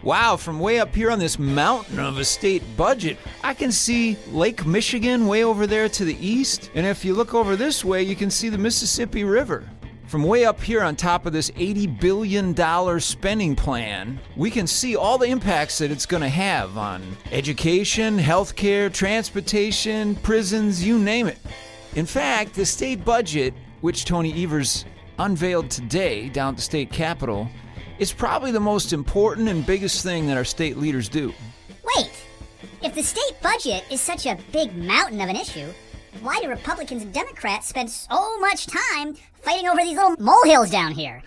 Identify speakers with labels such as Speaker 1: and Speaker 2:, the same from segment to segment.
Speaker 1: Wow, from way up here on this mountain of a state budget, I can see Lake Michigan way over there to the east. And if you look over this way, you can see the Mississippi River. From way up here on top of this $80 billion spending plan, we can see all the impacts that it's going to have on education, healthcare, transportation, prisons, you name it. In fact, the state budget, which Tony Evers unveiled today down at the state capitol, is probably the most important and biggest thing that our state leaders do.
Speaker 2: Wait, if the state budget is such a big mountain of an issue, why do Republicans and Democrats spend so much time fighting over these little molehills down here?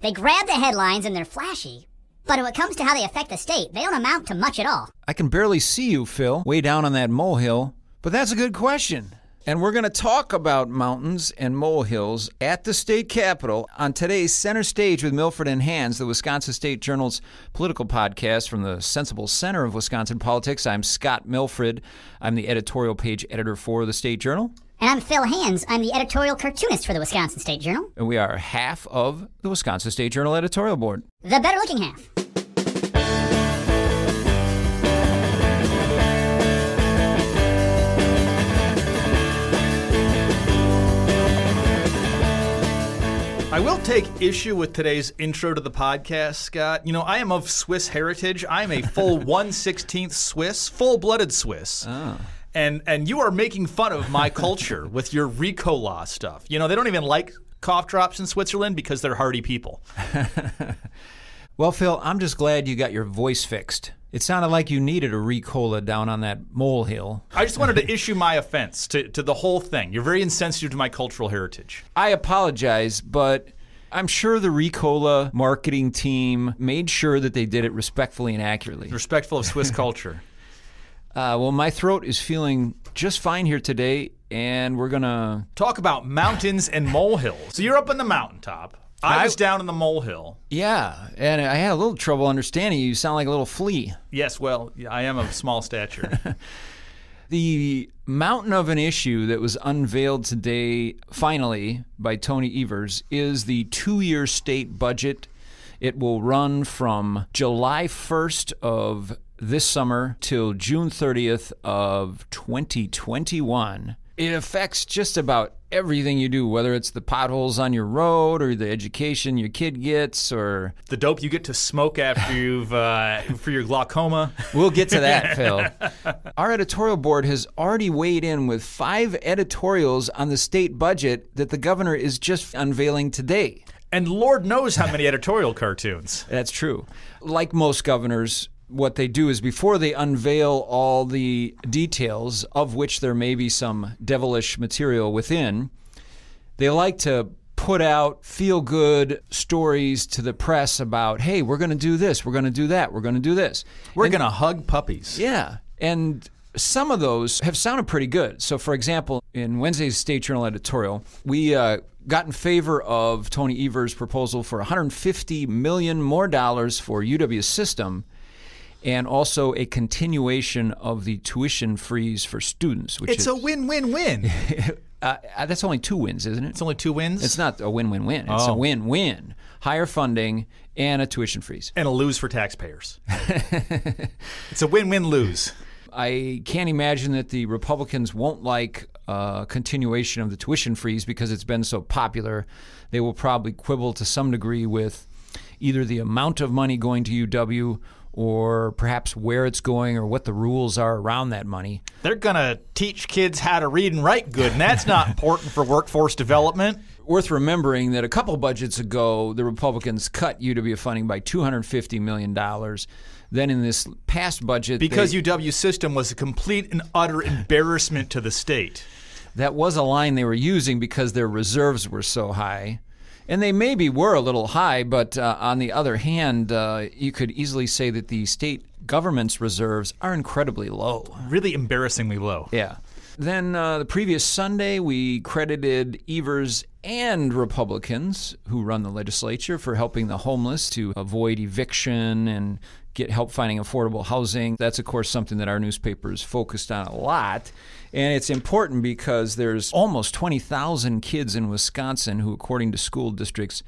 Speaker 2: They grab the headlines and they're flashy, but when it comes to how they affect the state, they don't amount to much at all.
Speaker 1: I can barely see you, Phil, way down on that molehill, but that's a good question. And we're going to talk about mountains and molehills at the state capitol on today's Center Stage with Milfred and Hands, the Wisconsin State Journal's political podcast from the sensible center of Wisconsin politics. I'm Scott Milfred. I'm the editorial page editor for the State Journal.
Speaker 2: And I'm Phil Hands. I'm the editorial cartoonist for the Wisconsin State Journal.
Speaker 1: And we are half of the Wisconsin State Journal editorial board.
Speaker 2: The better looking half.
Speaker 3: I will take issue with today's intro to the podcast, Scott. You know, I am of Swiss heritage. I am a full 1/16 Swiss, full-blooded Swiss.
Speaker 1: Oh.
Speaker 3: And you are making fun of my culture with your Ricola stuff. You know, they don't even like cough drops in Switzerland because they're hardy people.
Speaker 1: Well, Phil, I'm just glad you got your voice fixed. It sounded like you needed a Ricola down on that molehill.
Speaker 3: I just wanted to issue my offense to the whole thing. You're very insensitive to my cultural heritage.
Speaker 1: I apologize, but I'm sure the Ricola marketing team made sure that they did it respectfully and accurately.
Speaker 3: Respectful of Swiss culture.
Speaker 1: Well, my throat is feeling just fine here today, and we're going to
Speaker 3: talk about mountains and molehills. So you're up on the mountaintop. I was down in the molehill.
Speaker 1: Yeah, and I had a little trouble understanding you. You sound like a little flea.
Speaker 3: Yes, well, I am of small stature.
Speaker 1: The mountain of an issue that was unveiled today, finally, by Tony Evers, is the 2-year state budget. It will run from July 1st of this summer till June 30th of 2021. It affects just about everything you do, whether it's the potholes on your road or the education your kid gets or
Speaker 3: the dope you get to smoke after you've for your glaucoma.
Speaker 1: We'll get to that, Phil. Our editorial board has already weighed in with 5 editorials on the state budget that the governor is just unveiling today.
Speaker 3: And Lord knows how many editorial cartoons.
Speaker 1: That's true. Like most governors, what they do is before they unveil all the details, of which there may be some devilish material within, they like to put out feel-good stories to the press about, hey, we're going to do this, we're going to do that, we're going to do this.
Speaker 3: We're going to hug puppies.
Speaker 1: Yeah, and some of those have sounded pretty good. So, for example, in Wednesday's State Journal editorial, we got in favor of Tony Evers' proposal for $150 million more dollars for UW's system, and also a continuation of the tuition freeze for students. Which
Speaker 3: it's a win-win-win.
Speaker 1: That's only 2 wins, isn't it?
Speaker 3: It's only 2 wins?
Speaker 1: It's not a win-win-win. It's a win-win. Higher funding and a tuition freeze.
Speaker 3: And a lose for taxpayers. It's a win-win-lose.
Speaker 1: I can't imagine that the Republicans won't like continuation of the tuition freeze because it's been so popular. They will probably quibble to some degree with either the amount of money going to UW or perhaps where it's going or what the rules are around that money.
Speaker 3: They're going to teach kids how to read and write good, and that's not important for workforce development.
Speaker 1: Worth remembering that a couple budgets ago, the Republicans cut UW funding by $250 million. Then in this past budget...
Speaker 3: Because UW's system was a complete and utter embarrassment to the state.
Speaker 1: That was a line they were using because their reserves were so high. And they maybe were a little high, but on the other hand, you could easily say that the state government's reserves are incredibly low.
Speaker 3: Really embarrassingly low.
Speaker 1: Yeah. Then the previous Sunday, we credited Evers and Republicans who run the legislature for helping the homeless to avoid eviction and get help finding affordable housing. That's, of course, something that our newspaper is focused on a lot. And it's important because there's almost 20,000 kids in Wisconsin who, according to school districts,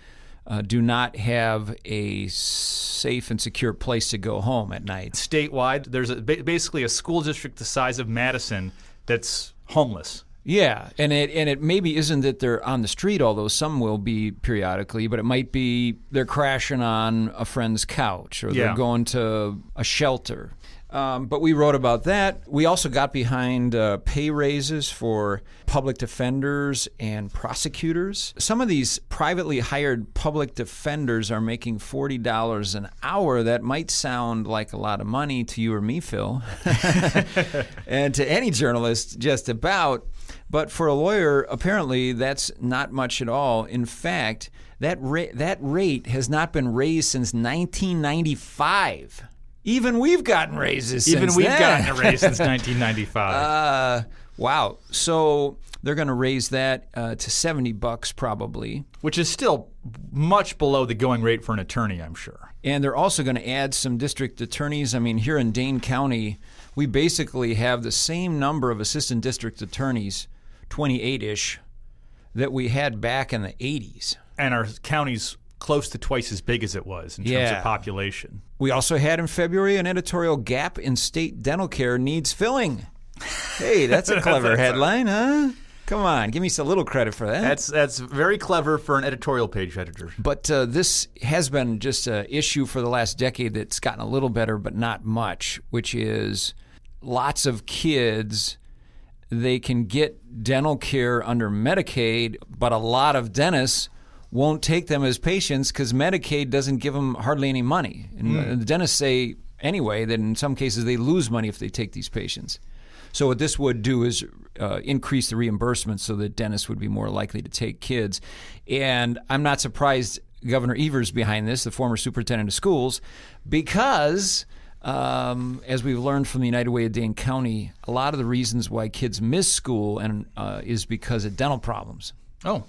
Speaker 1: do not have a safe and secure place to go home at night.
Speaker 3: Statewide, there's basically a school district the size of Madison that's homeless.
Speaker 1: Yeah, and it maybe isn't that they're on the street, although some will be periodically, but it might be they're crashing on a friend's couch or they're going to a shelter. But we wrote about that. We also got behind pay raises for public defenders and prosecutors. Some of these privately hired public defenders are making $40 an hour. That might sound like a lot of money to you or me, Phil, and to any journalist just about. But for a lawyer, apparently that's not much at all. In fact, that rate has not been raised since 1995. Even we've gotten raises since then.
Speaker 3: Even we've gotten a raise since 1995.
Speaker 1: Wow. So they're going to raise that to $70 probably.
Speaker 3: Which is still much below the going rate for an attorney, I'm sure.
Speaker 1: And they're also going to add some district attorneys. I mean, here in Dane County, we basically have the same number of assistant district attorneys, 28-ish, that we had back in the 80s.
Speaker 3: And our county's close to twice as big as it was in terms of population.
Speaker 1: We also had in February an editorial gap in state dental care needs filling. Hey, that's a clever headline, huh? Come on, give me a little credit for that.
Speaker 3: That's very clever for an editorial page editor.
Speaker 1: But this has been just an issue for the last decade that's gotten a little better, but not much, which is lots of kids, they can get dental care under Medicaid, but a lot of dentists won't take them as patients because Medicaid doesn't give them hardly any money. And the dentists say anyway that in some cases they lose money if they take these patients. So what this would do is increase the reimbursement so that dentists would be more likely to take kids. And I'm not surprised Governor Evers behind this, the former superintendent of schools, because as we've learned from the United Way of Dane County, a lot of the reasons why kids miss school is because of dental problems.
Speaker 3: Oh.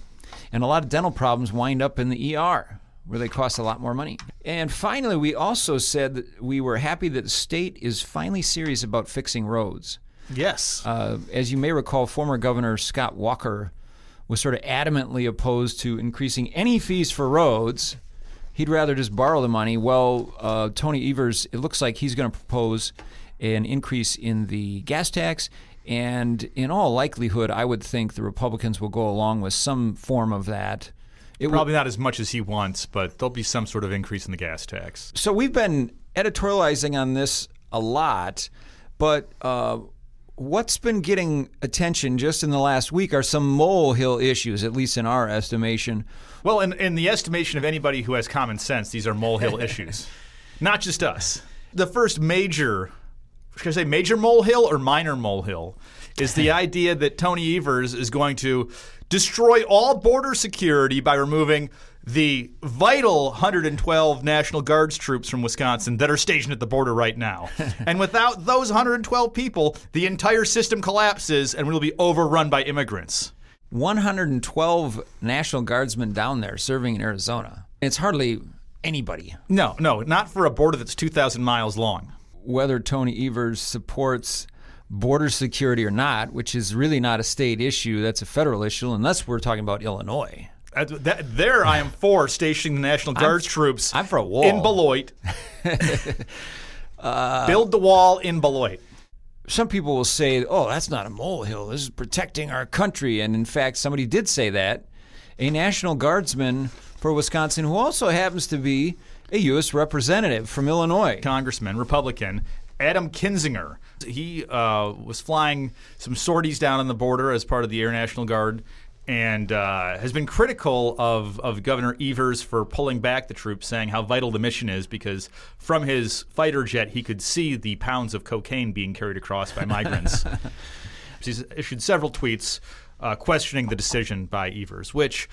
Speaker 1: And a lot of dental problems wind up in the ER, where they cost a lot more money. And finally, we also said that we were happy that the state is finally serious about fixing roads.
Speaker 3: Yes.
Speaker 1: As you may recall, former Governor Scott Walker was sort of adamantly opposed to increasing any fees for roads. He'd rather just borrow the money. Well, Tony Evers, it looks like he's going to propose an increase in the gas tax. And in all likelihood, I would think the Republicans will go along with some form of that.
Speaker 3: Probably not as much as he wants, but there'll be some sort of increase in the gas tax.
Speaker 1: So we've been editorializing on this a lot, but what's been getting attention just in the last week are some molehill issues, at least in our estimation.
Speaker 3: Well, in the estimation of anybody who has common sense, these are molehill issues, not just us. The first major... Should I say major molehill or minor molehill? Is the idea that Tony Evers is going to destroy all border security by removing the vital 112 National Guards troops from Wisconsin that are stationed at the border right now. And without those 112 people, the entire system collapses and we'll be overrun by immigrants.
Speaker 1: 112 National Guardsmen down there serving in Arizona. It's hardly anybody.
Speaker 3: No, not for a border that's 2,000 miles long.
Speaker 1: Whether Tony Evers supports border security or not, which is really not a state issue, that's a federal issue, unless we're talking about Illinois.
Speaker 3: There I am for stationing the National Guards troops
Speaker 1: I'm for a wall.
Speaker 3: In Beloit. Build the wall in Beloit.
Speaker 1: Some people will say, oh, that's not a molehill. This is protecting our country. And in fact, somebody did say that. A National Guardsman for Wisconsin who also happens to be a U.S. representative from Illinois.
Speaker 3: Congressman, Republican, Adam Kinzinger. He was flying some sorties down on the border as part of the Air National Guard and has been critical of Governor Evers for pulling back the troops, saying how vital the mission is because from his fighter jet he could see the pounds of cocaine being carried across by migrants. He's issued several tweets questioning the decision by Evers, which...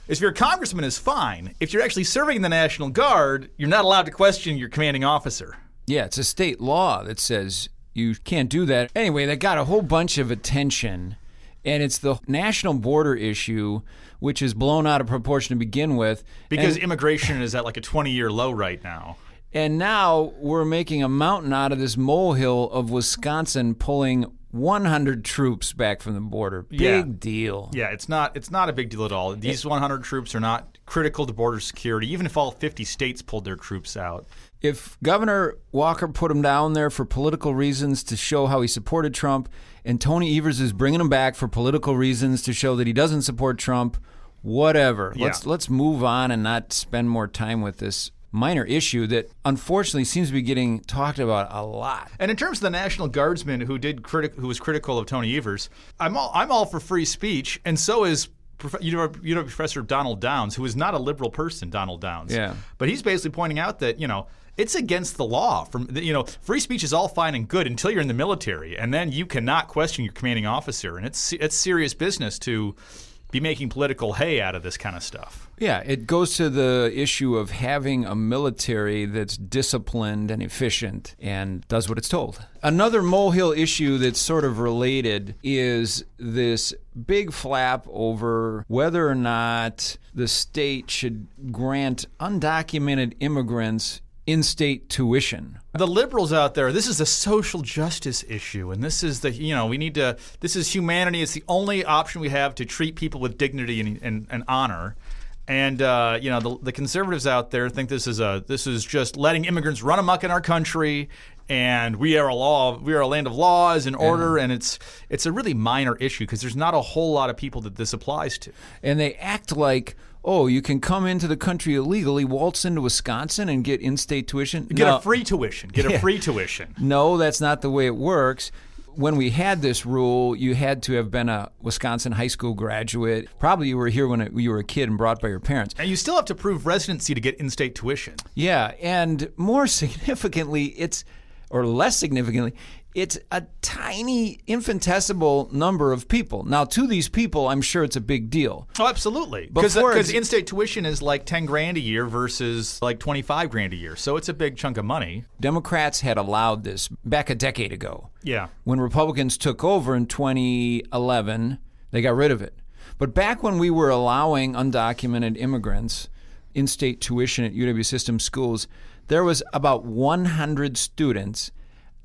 Speaker 3: if you're a congressman, is fine. If you're actually serving in the National Guard, you're not allowed to question your commanding officer.
Speaker 1: Yeah, it's a state law that says you can't do that. Anyway, that got a whole bunch of attention, and it's the national border issue, which is blown out of proportion to begin with.
Speaker 3: Because immigration is at like a 20-year low right now.
Speaker 1: And now we're making a mountain out of this molehill of Wisconsin pulling 100 troops back from the border. Big deal.
Speaker 3: Yeah, it's not a big deal at all. These 100 troops are not critical to border security, even if all 50 states pulled their troops out.
Speaker 1: If Governor Walker put him down there for political reasons to show how he supported Trump, and Tony Evers is bringing him back for political reasons to show that he doesn't support Trump, whatever.
Speaker 3: Yeah.
Speaker 1: Let's move on and not spend more time with this minor issue that unfortunately seems to be getting talked about a lot.
Speaker 3: And in terms of the National Guardsman who was critical of Tony Evers, I'm all for free speech, and so is Professor Donald Downs, who is not a liberal person, Donald Downs.
Speaker 1: Yeah.
Speaker 3: But he's basically pointing out that, it's against the law. Free speech is all fine and good until you're in the military, and then you cannot question your commanding officer, and it's serious business to be making political hay out of this kind of stuff.
Speaker 1: Yeah, it goes to the issue of having a military that's disciplined and efficient and does what it's told. Another molehill issue that's sort of related is this big flap over whether or not the state should grant undocumented immigrants in-state tuition.
Speaker 3: The liberals out there, this is a social justice issue, and this is this is humanity. It's the only option we have to treat people with dignity and honor. And the conservatives out there think this is just letting immigrants run amok in our country, and we are a land of laws and order, and it's a really minor issue because there's not a whole lot of people that this applies to.
Speaker 1: And they act like, oh, you can come into the country illegally, waltz into Wisconsin, and get in-state tuition?
Speaker 3: Get a free tuition. A free tuition.
Speaker 1: No, that's not the way it works. When we had this rule, you had to have been a Wisconsin high school graduate. Probably you were here when you were a kid and brought by your parents.
Speaker 3: And you still have to prove residency to get in-state tuition.
Speaker 1: Yeah, and more significantly, less significantly, it's a tiny, infinitesimal number of people. Now, to these people, I'm sure it's a big deal.
Speaker 3: Oh, absolutely. Because in-state tuition is like $10,000 a year versus like $25,000 a year. So it's a big chunk of money.
Speaker 1: Democrats had allowed this back a decade ago.
Speaker 3: Yeah.
Speaker 1: When Republicans took over in 2011, they got rid of it. But back when we were allowing undocumented immigrants in-state tuition at UW System schools, there was about 100 students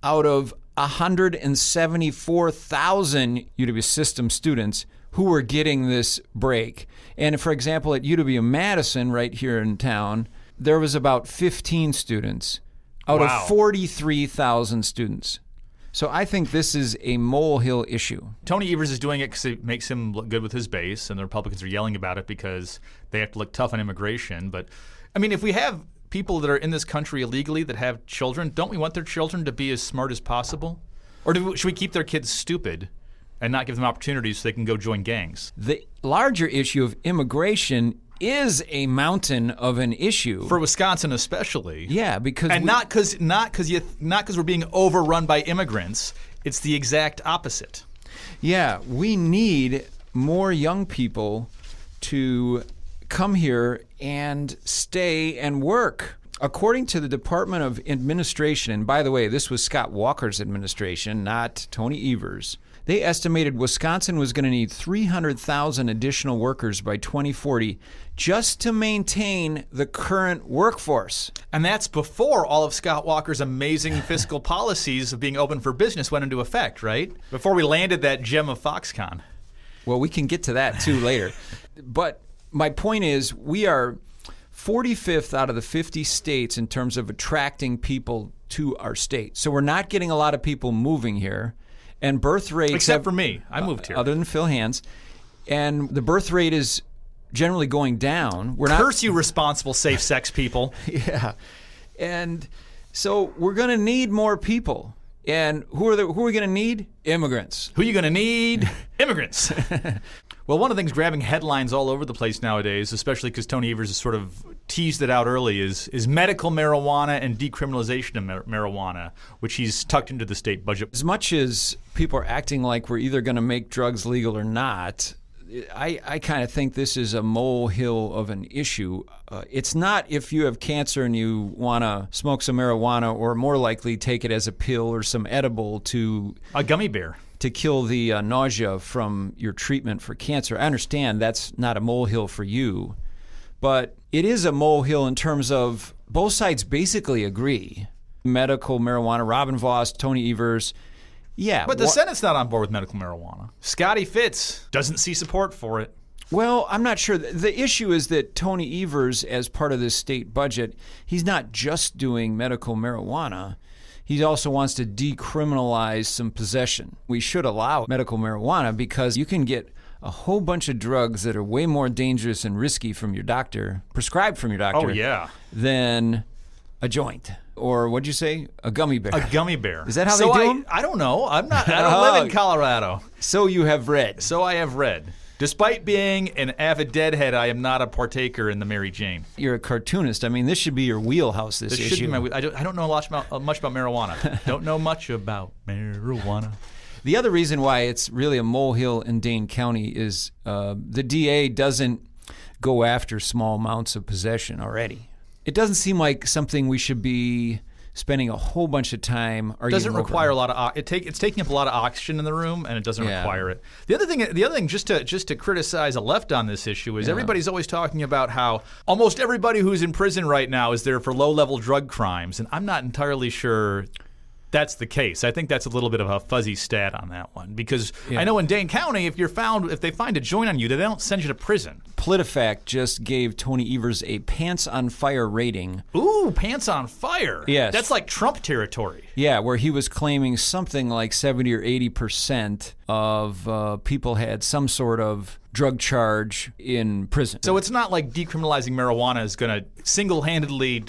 Speaker 1: out of 174,000 UW System students who were getting this break. And for example, at UW-Madison, right here in town, there was about 15 students out of 43,000 students. So I think this is a molehill issue.
Speaker 3: Tony Evers is doing it because it makes him look good with his base, and the Republicans are yelling about it because they have to look tough on immigration. But, I mean, if we have people that are in this country illegally that have children, don't we want their children to be as smart as possible? Or should we keep their kids stupid and not give them opportunities so they can go join gangs?
Speaker 1: The larger issue of immigration is a mountain of an issue
Speaker 3: for Wisconsin, especially.
Speaker 1: Yeah, because
Speaker 3: not because we're being overrun by immigrants. It's the exact opposite.
Speaker 1: Yeah, we need more young people to come here and stay and work. According to the Department of Administration, and by the way, this was Scott Walker's administration, not Tony Evers', they estimated Wisconsin was going to need 300,000 additional workers by 2040 just to maintain the current workforce.
Speaker 3: And that's before all of Scott Walker's amazing fiscal policies of being open for business went into effect, right? Before we landed that gem of Foxconn.
Speaker 1: Well, we can get to that too later. But my point is, we are 45th out of the 50 states in terms of attracting people to our state. So we're not getting a lot of people moving here. And birth rates...
Speaker 3: Except for me. I moved here.
Speaker 1: Other than Phil Hands. And the birth rate is generally going down.
Speaker 3: Curse you, responsible safe-sex people.
Speaker 1: Yeah. And so we're going to need more people. And who are we going to need? Immigrants.
Speaker 3: Who are you going to need? Immigrants. Well, one of the things grabbing headlines all over the place nowadays, especially because Tony Evers has sort of teased it out early, is medical marijuana and decriminalization of marijuana, which he's tucked into the state budget.
Speaker 1: As much as people are acting like we're either going to make drugs legal or not, I kind of think this is a molehill of an issue. It's not if you have cancer and you want to smoke some marijuana, or more likely take it as a pill or some edible to...
Speaker 3: A gummy bear.
Speaker 1: To kill the nausea from your treatment for cancer. I understand that's not a molehill for you, but it is a molehill in terms of both sides basically agree. Medical marijuana, Robin Voss, Tony Evers, Yeah.
Speaker 3: But the Senate's not on board with medical marijuana. Scotty Fitz doesn't see support for it.
Speaker 1: Well, I'm not sure. The issue is that Tony Evers, as part of this state budget, he's not just doing medical marijuana. He also wants to decriminalize some possession. We should allow medical marijuana because you can get a whole bunch of drugs that are way more dangerous and risky from your doctor, prescribed from your doctor, than a joint. Or what'd you say? A gummy bear.
Speaker 3: A gummy bear.
Speaker 1: Is that how they do them?
Speaker 3: I don't know. I don't live in Colorado.
Speaker 1: So you have read.
Speaker 3: So I have read. Despite being an avid deadhead, I am not a partaker in the Mary Jane.
Speaker 1: You're a cartoonist. I mean, this should be your wheelhouse, this issue.
Speaker 3: Should be my, I don't know much about marijuana. Don't know much about marijuana.
Speaker 1: The other reason why it's really a molehill in Dane County is the DA doesn't go after small amounts of possession already. It doesn't seem like something we should be spending a whole bunch of time arguing.
Speaker 3: Doesn't require a lot of it's taking up a lot of oxygen in the room, and it doesn't require it. The other thing, just to criticize the left on this issue is everybody's always talking about how almost everybody who's in prison right now is there for low-level drug crimes, and I'm not entirely sure that's the case. I think that's a little bit of a fuzzy stat on that one because I know in Dane County, if they find a joint on you, they don't send you to prison.
Speaker 1: PolitiFact just gave Tony Evers a pants on fire rating.
Speaker 3: Ooh, pants on fire.
Speaker 1: Yes.
Speaker 3: That's like Trump territory.
Speaker 1: Yeah, where he was claiming something like 70 or 80% of people had some sort of drug charge in prison.
Speaker 3: So it's not like decriminalizing marijuana is going to single-handedly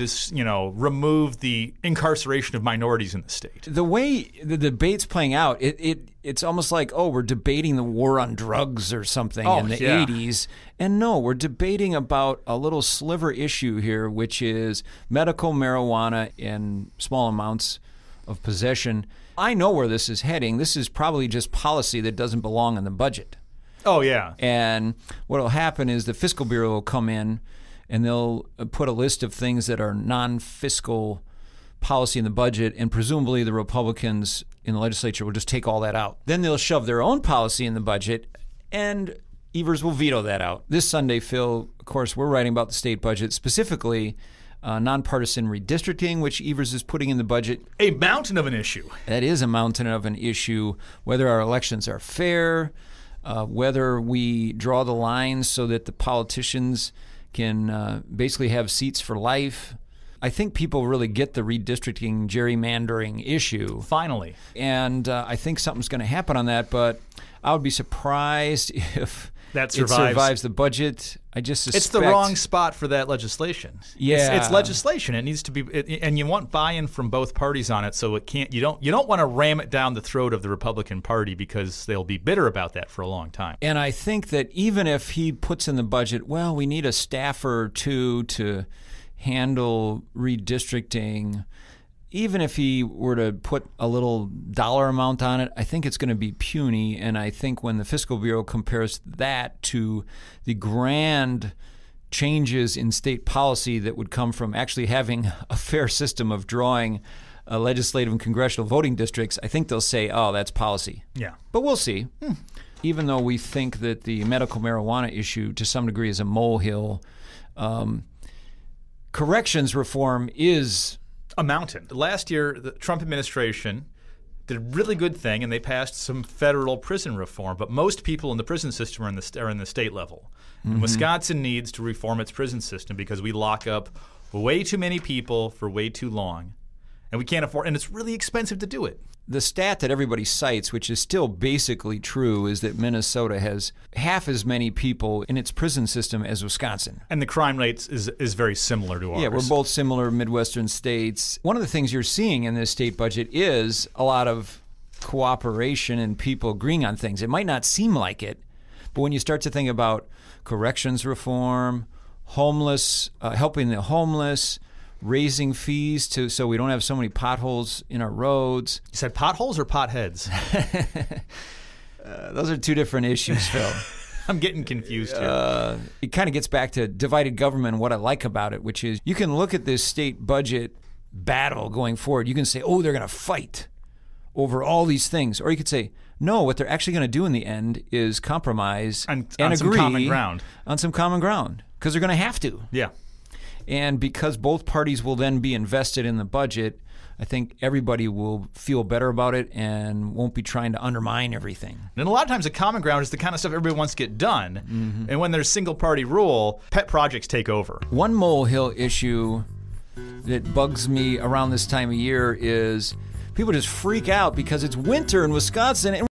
Speaker 3: remove the incarceration of minorities in the state.
Speaker 1: The way the debate's playing out, it's almost like, we're debating the war on drugs or something in the 80s. And no, we're debating about a little sliver issue here, which is medical marijuana in small amounts of possession. I know where this is heading. This is probably just policy that doesn't belong in the budget.
Speaker 3: Oh, yeah.
Speaker 1: And what will happen is the Fiscal Bureau will come in and they'll put a list of things that are non-fiscal policy in the budget, and presumably the Republicans in the legislature will just take all that out. Then they'll shove their own policy in the budget, and Evers will veto that out. This Sunday, Phil, of course, we're writing about the state budget, specifically nonpartisan redistricting, which Evers is putting in the budget.
Speaker 3: A mountain of an issue.
Speaker 1: That is a mountain of an issue, whether our elections are fair, whether we draw the lines so that the politicians can basically have seats for life. I think people really get the redistricting, gerrymandering issue.
Speaker 3: Finally.
Speaker 1: And I think something's going to happen on that, but I would be surprised if
Speaker 3: that
Speaker 1: survives the budget. I just suspect
Speaker 3: it's the wrong spot for that legislation.
Speaker 1: Yeah,
Speaker 3: it's legislation. It needs to be, and you want buy-in from both parties on it. So it can't. You don't want to ram it down the throat of the Republican Party because they'll be bitter about that for a long time.
Speaker 1: And I think that even if he puts in the budget, well, we need a staffer or two to handle redistricting. Even if he were to put a little dollar amount on it, I think it's going to be puny. And I think when the Fiscal Bureau compares that to the grand changes in state policy that would come from actually having a fair system of drawing legislative and congressional voting districts, I think they'll say, oh, that's policy.
Speaker 3: Yeah.
Speaker 1: But we'll see. Even though we think that the medical marijuana issue to some degree is a molehill, corrections reform is
Speaker 3: a mountain. Last year, the Trump administration did a really good thing, and they passed some federal prison reform. But most people in the prison system are in the state level. And Wisconsin needs to reform its prison system because we lock up way too many people for way too long, and we can't afford. And it's really expensive to do it.
Speaker 1: The stat that everybody cites, which is still basically true, is that Minnesota has half as many people in its prison system as Wisconsin.
Speaker 3: And the crime rate is very similar to ours.
Speaker 1: Yeah, we're both similar Midwestern states. One of the things you're seeing in this state budget is a lot of cooperation and people agreeing on things. It might not seem like it, but when you start to think about corrections reform, homeless, helping the homeless, raising fees so we don't have so many potholes in our roads.
Speaker 3: You said potholes or potheads?
Speaker 1: Those are two different issues, Phil.
Speaker 3: I'm getting confused here.
Speaker 1: It kind of gets back to divided government and what I like about it, which is you can look at this state budget battle going forward. You can say, oh, they're going to fight over all these things. Or you could say, no, what they're actually going to do in the end is compromise and agree
Speaker 3: some common ground.
Speaker 1: On some common ground, because they're going to have to.
Speaker 3: Yeah.
Speaker 1: And because both parties will then be invested in the budget, I think everybody will feel better about it and won't be trying to undermine everything.
Speaker 3: And a lot of times the common ground is the kind of stuff everybody wants to get done. And when there's single-party rule, pet projects take over.
Speaker 1: One molehill issue that bugs me around this time of year is people just freak out because it's winter in Wisconsin. And